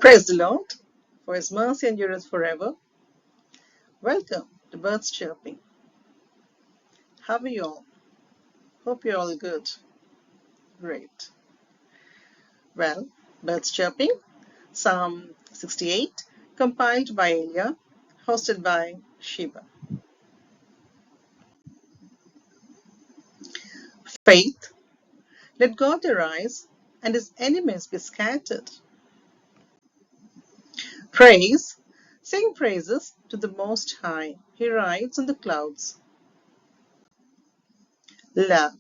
Praise the Lord, for his mercy endureth forever. Welcome to Birds Chirping. How are you all? Hope you're all good. Great. Well, Birds Chirping, Psalm 68, compiled by Elia, hosted by Sheba. Faith, let God arise and his enemies be scattered. Praise, sing praises to the Most High. He rides on the clouds. Love,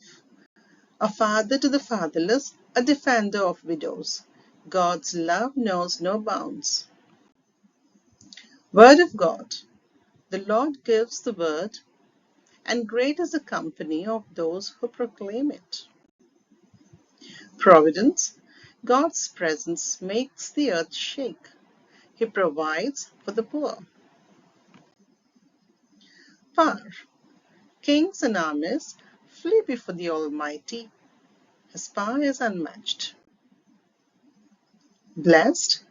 a father to the fatherless, a defender of widows. God's love knows no bounds. Word of God. The Lord gives the word, and great is the company of those who proclaim it. Providence. God's presence makes the earth shake. He provides for the poor. Power. Kings and armies flee before the Almighty. His power is unmatched. Blessed.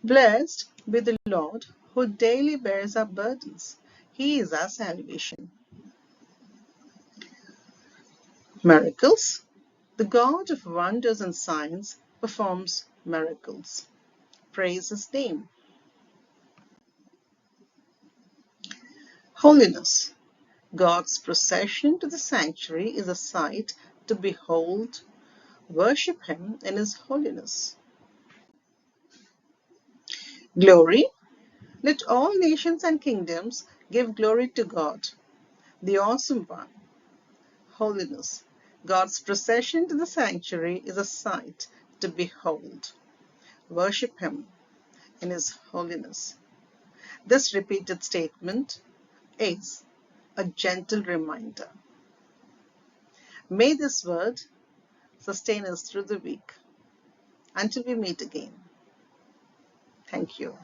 Blessed be the Lord who daily bears our burdens. He is our salvation. Miracles. The God of wonders and signs performs miracles. Praise his name. Holiness. God's procession to the sanctuary is a sight to behold. Worship him in his holiness. Glory. Let all nations and kingdoms give glory to God, the awesome one. Holiness. God's procession to the sanctuary is a sight to behold. Worship him in his holiness. This repeated statement is a gentle reminder. May this word sustain us through the week. Until we meet again. Thank you.